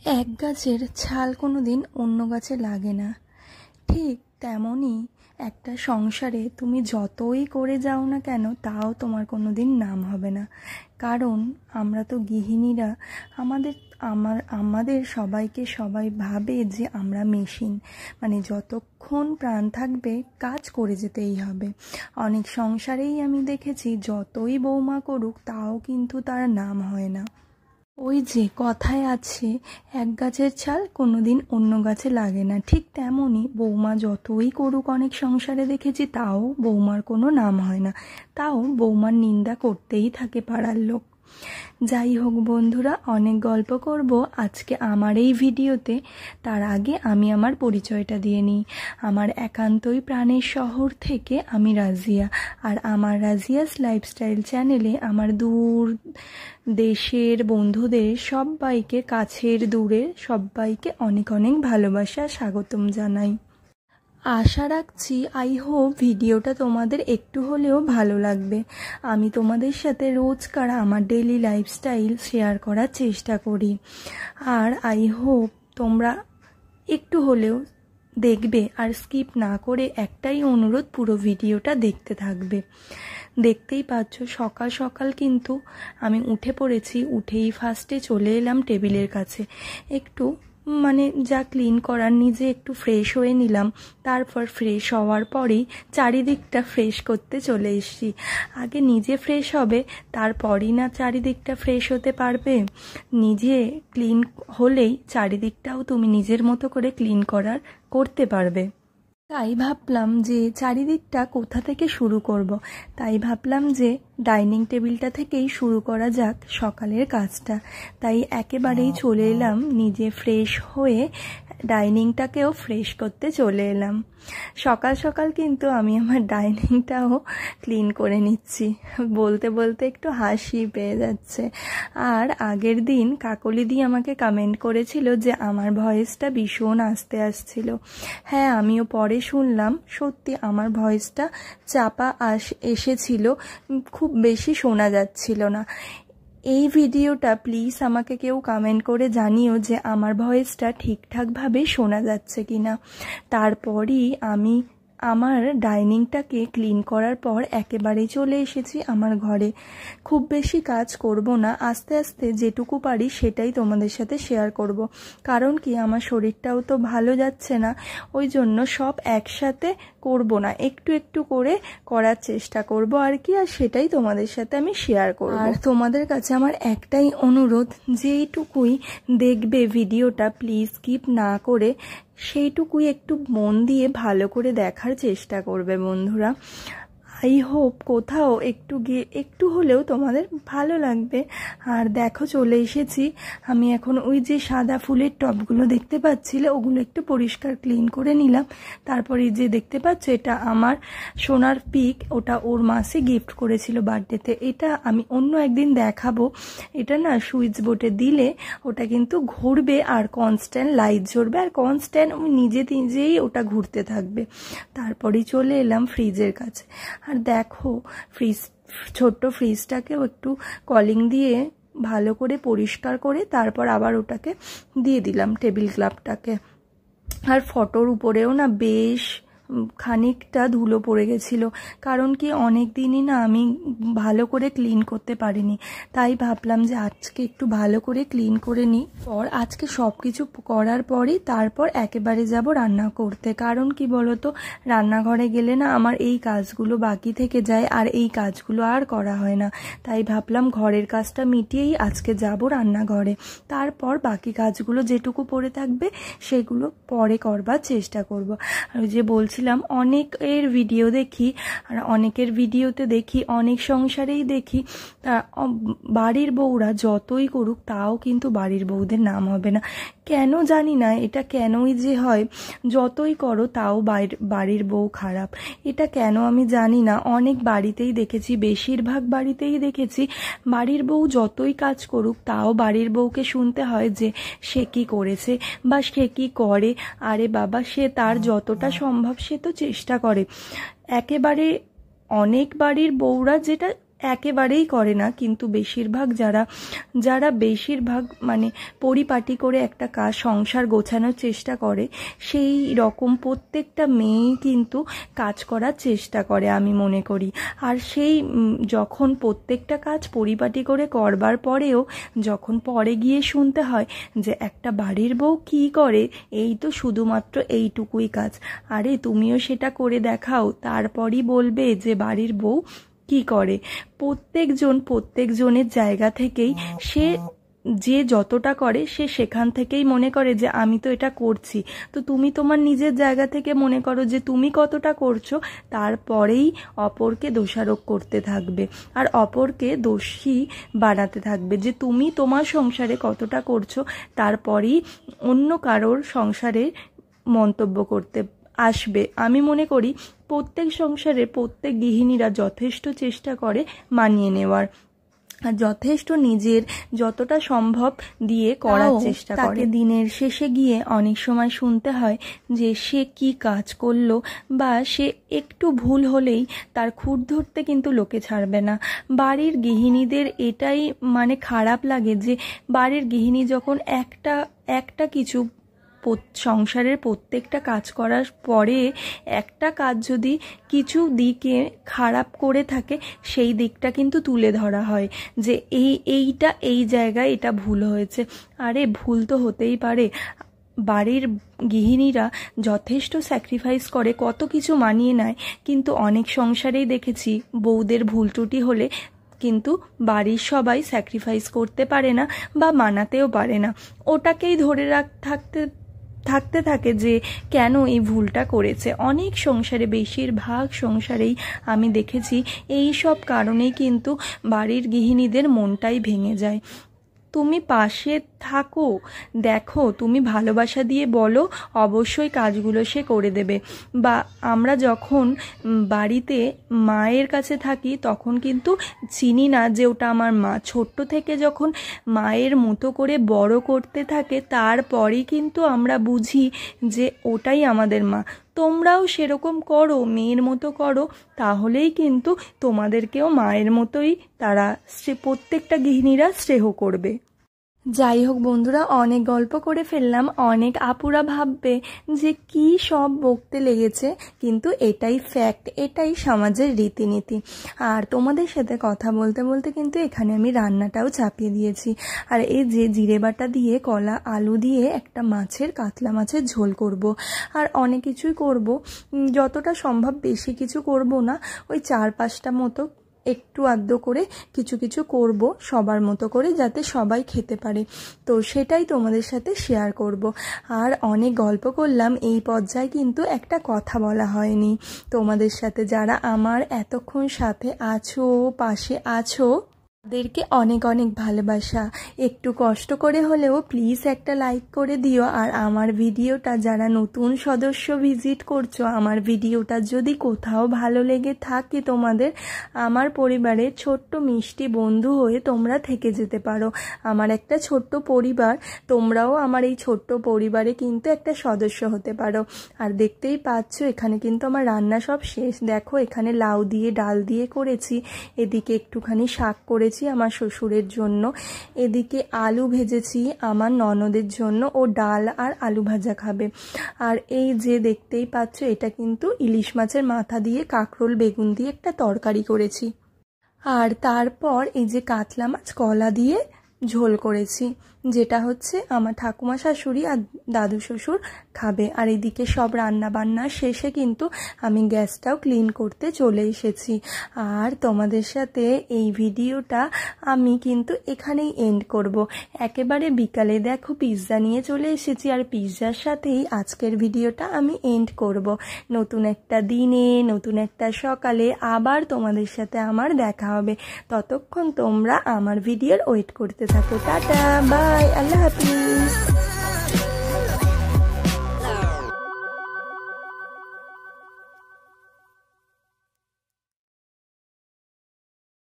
এক গাছের ছাল কোনোদিন অন্য গাছে লাগে না। ঠিক তেমনই একটা সংসারে তুমি যতই করে যাও না কেন তাও তোমার কোনোদিন নাম হবে না। কারণ আমরা তো গৃহিণীরা, আমাদের সবাইকে সবাই ভাবে যে আমরা মেশিন, মানে যতক্ষণ প্রাণ থাকবে কাজ করে যেতেই হবে। অনেক সংসারেই আমি দেখেছি যতই বৌমা করুক তাও কিন্তু তার নাম হয় না। ওই যে কথায় আছে, এক গাছের ছাল কোনোদিন অন্য গাছে লাগে না। ঠিক তেমনই বৌমা যতই করুক অনেক সংসারে দেখেছি তাও বৌমার কোনো নাম হয় না, তাও বৌমার নিন্দা করতেই থাকে পাড়ার লোক। যাই হোক বন্ধুরা, অনেক গল্প করব আজকে আমার এই ভিডিওতে। তার আগে আমি আমার পরিচয়টা দিয়ে নিই। আমার একান্তই প্রাণের শহর থেকে আমি রাজিয়া, আর আমার রাজিয়াস লাইফস্টাইল চ্যানেলে আমার দূর দেশের বন্ধুদের সবাইকে, কাছের দূরের সবাইকে অনেক অনেক ভালোবাসা, স্বাগতম জানাই। আশা রাখছি আই হোপ ভিডিওটা তোমাদের একটু হলেও ভালো লাগবে। আমি তোমাদের সাথে রোজকার আমার ডেইলি লাইফস্টাইল শেয়ার করার চেষ্টা করি, আর আই হোপ তোমরা একটু হলেও দেখবে আর স্কিপ না করে। একটাই অনুরোধ, পুরো ভিডিওটা দেখতে থাকবে। দেখতেই পাচ্ছ সকাল সকাল কিন্তু আমি উঠে পড়েছি। উঠেই ফার্স্টে চলে এলাম টেবিলের কাছে, একটু যা ক্লিন করার নিজে একটু ফ্রেশ হয়ে নিলাম। তারপর ফ্রেশ হওয়ার পরেই চারিদিকটা ফ্রেশ করতে চলে এসেছি। আগে নিজে ফ্রেশ হবে, তারপরই না চারিদিকটা ফ্রেশ হতে পারবে। নিজে ক্লিন হলেই চারিদিকটাও তুমি নিজের মতো করে ক্লিন করতে পারবে। তাই ভাবলাম যে চারিদিকটা কোথা থেকে শুরু করব। তাই ভাবলাম যে ডাইনিং টেবিলটা থেকেই শুরু করা যাক সকালের কাজটা। তাই একেবারেই চলে এলাম নিজে ফ্রেশ হয়ে, ডাইনিংটাকেও ফ্রেশ করতে চলে এলাম। সকাল সকাল কিন্তু আমি আমার ডাইনিংটাও ক্লিন করে নিচ্ছি। বলতে বলতে একটু হাসি পেয়ে যাচ্ছে। আর আগের দিন কাকলিদি আমাকে কমেন্ট করেছিল যে আমার ভয়েসটা ভীষণ আস্তে আসছিল। হ্যাঁ, আমিও পরে শুনলাম সত্যি আমার ভয়েসটা চাপা এসেছিল, খুব বেশি শোনা যাচ্ছিল না। এই ভিডিওটা প্লিজ আমাকে কেউ কমেন্ট করে জানিও যে আমার ভয়েসটা ঠিকঠাকভাবে শোনা যাচ্ছে কিনা। তারপরই আমি আমার ডাইনিংটাকে ক্লিন করার পর একেবারেই চলে এসেছি আমার ঘরে। খুব বেশি কাজ করব না, আস্তে আস্তে যেটুকু পারি সেটাই তোমাদের সাথে শেয়ার করব। কারণ কি, আমার শরীরটাও তো ভালো যাচ্ছে না, ওই জন্য সব একসাথে করব না, একটু একটু করে করার চেষ্টা করব আর কি। আর সেটাই তোমাদের সাথে আমি শেয়ার করব। আর তোমাদের কাছে আমার একটাই অনুরোধ, যেইটুকুই দেখবে ভিডিওটা প্লিজ স্কিপ না করে সেইটুকুই একটু মন দিয়ে ভালো করে দেখার চেষ্টা করবে বন্ধুরা। আই হোপ কোথাও একটু হলেও তোমাদের ভালো লাগবে। আর দেখো চলে এসেছি আমি এখন। ওই যে সাদা ফুলের টবগুলো দেখতে পাচ্ছিলে, ওগুলো একটু পরিষ্কার ক্লিন করে নিলাম। তারপরে যে দেখতে পাচ্ছ, এটা আমার সোনার পিক, ওটা ওর মাসে গিফট করেছিল বার্থডেতে। এটা আমি অন্য একদিন দেখাবো। এটা না সুইচ বোর্ডে দিলে ওটা কিন্তু ঘুরবে আর কনস্ট্যান্ট লাইট জ্বলবে, আর কনস্ট্যান্ট নিজেই ওটা ঘুরতে থাকবে। তারপরেই চলে এলাম ফ্রিজের কাছে। আর দেখো ছোট্ট ফ্রিজটাকেও একটু কলিং দিয়ে ভালো করে পরিষ্কার করে তারপর আবার ওটাকে দিয়ে দিলাম টেবিল ক্লথটাকে। আর ফটোর উপরেও না বেশ খানিকটা ধুলো পড়ে গেছিলো, কারণ কি অনেক দিনই না আমি ভালো করে ক্লিন করতে পারিনি। তাই ভাবলাম যে আজকে একটু ভালো করে ক্লিন করে নিই। আজকে সব কিছু করার পরই তারপর একেবারে যাব রান্না করতে। কারণ কি বলতো, রান্নাঘরে গেলে না আমার এই কাজগুলো বাকি থেকে যায়, আর এই কাজগুলো আর করা হয় না। তাই ভাবলাম ঘরের কাজটা মিটিয়েই আজকে যাব রান্নাঘরে। তারপর বাকি কাজগুলো যেটুকু পড়ে থাকবে সেগুলো পরে করবার চেষ্টা করব। আর যে বলছিলাম, অনেকের ভিডিও দেখি, আর অনেকের ভিডিওতে দেখি, অনেক সংসারেই দেখি বাড়ির বউরা যতই করুক তাও কিন্তু বাড়ির বউদের নাম হবে না। কেন জানি না, এটা কেনই যে হয়, যতই করো তাও বাড়ির বউ খারাপ। এটা কেন আমি জানি না। অনেক বাড়িতেই দেখেছি, বেশিরভাগ বাড়িতেই দেখেছি বাড়ির বউ যতই কাজ করুক তাও বাড়ির বউকে শুনতে হয় যে সে কি করেছে বা সে কি করে। আরে বাবা, সে তার যতটা সম্ভব সে তো চেষ্টা করে। একেবারে অনেক বাড়ির বউরা যেটা একেবারেই করে না, কিন্তু বেশিরভাগ যারা বেশিরভাগ মানে পরিপাটি করে একটা কাজ সংসার গোছানোর চেষ্টা করে, সেই রকম প্রত্যেকটা মেয়েই কিন্তু কাজ করার চেষ্টা করে আমি মনে করি। আর সেই যখন প্রত্যেকটা কাজ পরিপাটি করে করবার পরেও যখন পরে গিয়ে শুনতে হয় যে একটা বাড়ির বউ কী করে, এই তো শুধুমাত্র এইটুকুই কাজ, আরে তুমিও সেটা করে দেখাও, তারপরই বলবে যে বাড়ির বউ কি করে। প্রত্যেকজনের জায়গা থেকেই সে যে যতটা করে সে সেখান থেকেই মনে করে যে আমি তো এটা করছি। তো তুমি তোমার নিজের জায়গা থেকে মনে করো যে তুমি কতটা করছো, তারপরেই অপরকে দোষারোপ করতে থাকবে আর অপরকে দোষী বানাতে থাকবে যে তুমি তোমার সংসারে কতটা করছো, তারপরেই অন্য কারোর সংসারে মন্তব্য করতে আসবে। আমি মনে করি প্রত্যেক সংসারে প্রত্যেক গৃহিণীরা যথেষ্ট চেষ্টা করে মানিয়ে নেওয়ার, আর যথেষ্ট নিজের যতটা সম্ভব দিয়ে করার চেষ্টা করে। দিনের শেষে গিয়ে অনেক সময় শুনতে হয় যে সে কি কাজ করলো, বা সে একটু ভুল হলেই তার খুঁত ধরতে কিন্তু লোকে ছাড়বে না। বাড়ির গৃহিণীদের এটাই মানে খারাপ লাগে যে বাড়ির গৃহিণী যখন একটা কিছু সংসারের প্রত্যেকটা কাজ করার পরে একটা কাজ যদি কিছু দিকে খারাপ করে থাকে, সেই দিকটা কিন্তু তুলে ধরা হয় যে এইটা এই জায়গায় এটা ভুল হয়েছে। আরে ভুল তো হতেই পারে, বাড়ির গৃহিণীরা যথেষ্ট স্যাক্রিফাইস করে, কত কিছু মানিয়ে নেয়, কিন্তু অনেক সংসারেই দেখেছি বউদের ভুল ত্রুটি হলে কিন্তু বাড়ির সবাই স্যাক্রিফাইস করতে পারে না বা মানাতেও পারে না, ওটাকেই ধরে থাকতে থাকে যে কেন এই ভুলটা করেছে। অনেক সংসারে, বেশিরভাগ সংসারেই আমি দেখেছি এই সব কারণেই কিন্তু বাড়ির গৃহিণীদের মনটাই ভেঙে যায়। তুমি পাশে থাকো, দেখো, তুমি ভালোবাসা দিয়ে বলো, অবশ্যই কাজগুলো সে করে দেবে। বা আমরা যখন বাড়িতে মায়ের কাছে থাকি তখন কিন্তু চিনি না যে ওটা আমার মা। ছোট্ট থেকে যখন মায়ের মতো করে বড় করতে থাকে, তারপরেই কিন্তু আমরা বুঝি যে ওটাই আমাদের মা। তোমরাও সেরকম করো, মেয়ের মতো করো, তাহলেই কিন্তু তোমাদেরকেও মায়ের মতোই তারা প্রত্যেকটা গৃহিণীরা স্নেহ করবে। যাই হোক বন্ধুরা, অনেক গল্প করে ফেললাম। অনেক আপুরা ভাববে যে কি সব বকতে লেগেছে, কিন্তু এটাই ফ্যাক্ট, এটাই সমাজের রীতিনীতি। আর তোমাদের সাথে কথা বলতে বলতে কিন্তু এখানে আমি রান্নাটাও চাপিয়ে দিয়েছি। আর এই যে জিরে বাটা দিয়ে কলা আলু দিয়ে একটা কাতলা মাছের ঝোল করব। আর অনেক কিছুই করব, যতটা সম্ভব বেশি কিছু করব না, ওই 4-5টা মতো একটু আধটু করে কিছু করব সবার মতো করে, যাতে সবাই খেতে পারে। তো সেটাই তোমাদের সাথে শেয়ার করব। আর অনেক গল্প করলাম, এই পর্যায়ে কিন্তু একটা কথা বলা হয়নি তোমাদের সাথে। যারা আমার এতক্ষণ সাথে আছো, পাশে আছো, তাদেরকে অনেক অনেক ভালোবাসা। একটু কষ্ট করে হলেও প্লিজ একটা লাইক করে দিও। আর আমার ভিডিওটা যারা নতুন সদস্য ভিজিট করছো, আমার ভিডিওটা যদি কোথাও ভালো লেগে থাকে তোমাদের, আমার পরিবারের ছোট্ট মিষ্টি বন্ধু হয়ে তোমরা থেকে যেতে পারো। আমার একটা ছোট্ট পরিবার, তোমরাও আমার এই ছোট্ট পরিবারে কিন্তু একটা সদস্য হতে পারো। আর দেখতেই পাচ্ছ এখানে কিন্তু আমার রান্না সব শেষ। দেখো, এখানে লাউ দিয়ে ডাল দিয়ে করেছি, এদিকে একটুখানি শাক করেছি আমার শ্বশুরের জন্য, এদিকে আলু ভেজেছি আমার ননদের জন্য, ও ডাল আর আলু ভাজা খাবে। আর এই যে দেখতেই পাচ্ছ, এটা কিন্তু ইলিশ মাছের মাথা দিয়ে কাঁকরোল বেগুন দিয়ে একটা তরকারি করেছি। আর তারপর এই যে কাতলা মাছ কলা দিয়ে ঝোল করেছি, যেটা হচ্ছে আমার ঠাকুমা শাশুড়ি আর দাদু শ্বশুর খাবে। আর এদিকে সব রান্না বান্না শেষে কিন্তু আমি গ্যাসটাও ক্লিন করতে চলে এসেছি। আর তোমাদের সাথে এই ভিডিওটা আমি কিন্তু এখানেই এন্ড করব। একেবারে বিকালে দেখো পিৎজা নিয়ে চলে এসেছি, আর পিৎজার সাথেই আজকের ভিডিওটা আমি এন্ড করব। নতুন একটা দিনে, নতুন একটা সকালে আবার তোমাদের সাথে আমার দেখা হবে। ততক্ষণ তোমরা আমার ভিডিওর ওয়েট করতে থাকো। টাটা, বাই, আল্লাহ হাফিজ।